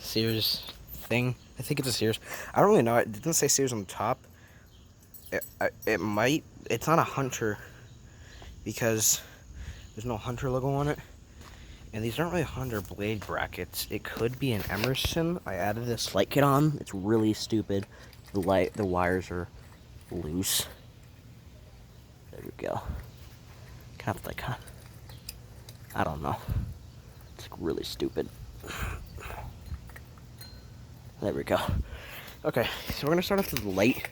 Sears thing. I think it's a Sears. I don't really know. It didn't say Sears on the top. It might. It's not a Hunter because there's no Hunter logo on it. And these aren't really Hunter blade brackets. It could be an Emerson. I added this light kit on. It's really stupid. The wires are loose. There we go. Kind of like, I don't know. It's like really stupid. There we go. Okay, so we're gonna start off with the light.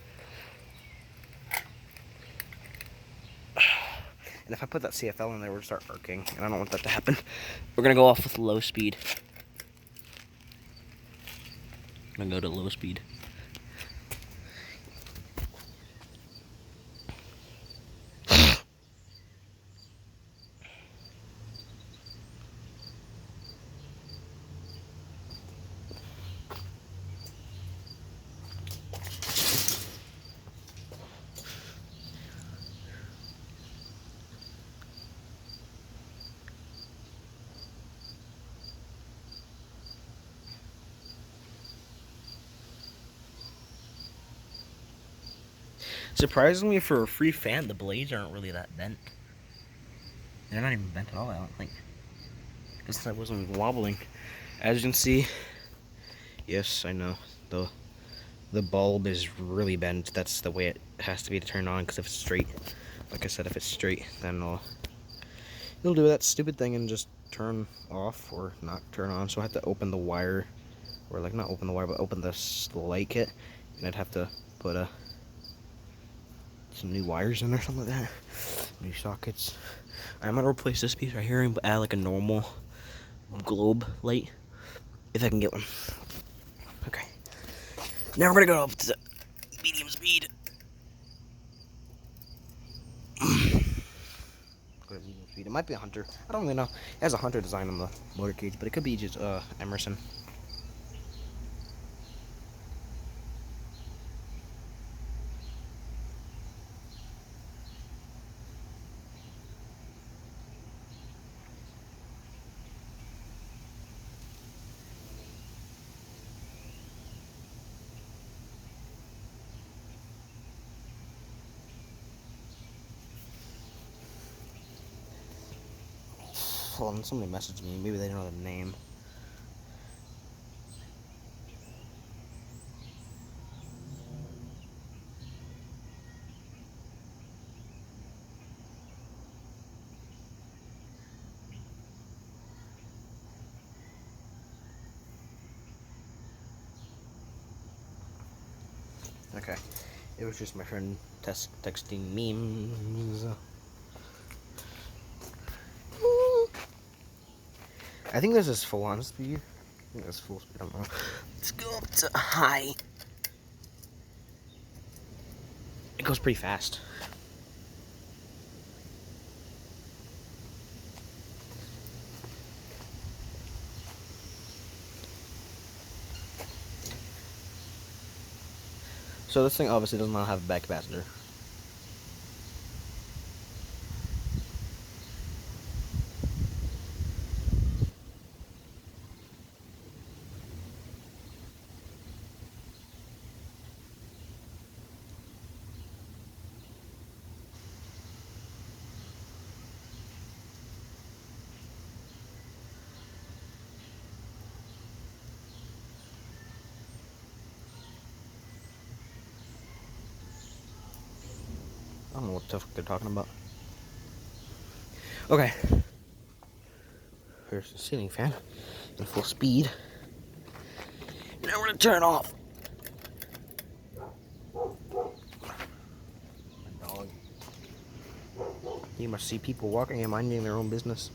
And if I put that CFL in there, we'll start arcing, and I don't want that to happen. We're gonna go off with low speed. I'm gonna go to low speed. Surprisingly, for a free fan, the blades aren't really that bent. They're not even bent at all, I don't think. Because I wasn't wobbling. As you can see, yes, I know, the bulb is really bent. That's the way it has to be to turn on, because if it's straight, like I said, if it's straight, then it'll do that stupid thing and just turn off or not turn on. So I have to open the wire, or like not open the wire, but open the light kit, and I'd have to put some new wires in or something like that. New sockets. I'm gonna replace this piece right here and add like a normal globe light if I can get one. Okay. Now we're gonna go up to medium speed. Go to medium speed. It might be a Hunter. I don't really know. It has a Hunter design on the motor cage, but it could be just Emerson. Hold on, somebody messaged me. Maybe they know the name. Okay. It was just my friend texting memes. I think this is full on speed. I think that's full speed. I don't know. Let's go up to high. It goes pretty fast. So this thing obviously does not have a back capacitor. I don't know what the fuck they're talking about. Okay. Here's the ceiling fan in full speed. Now we're gonna turn it off. My dog. You must see people walking and minding their own business.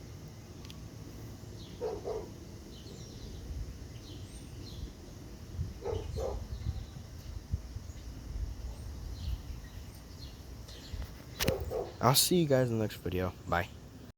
I'll see you guys in the next video. Bye.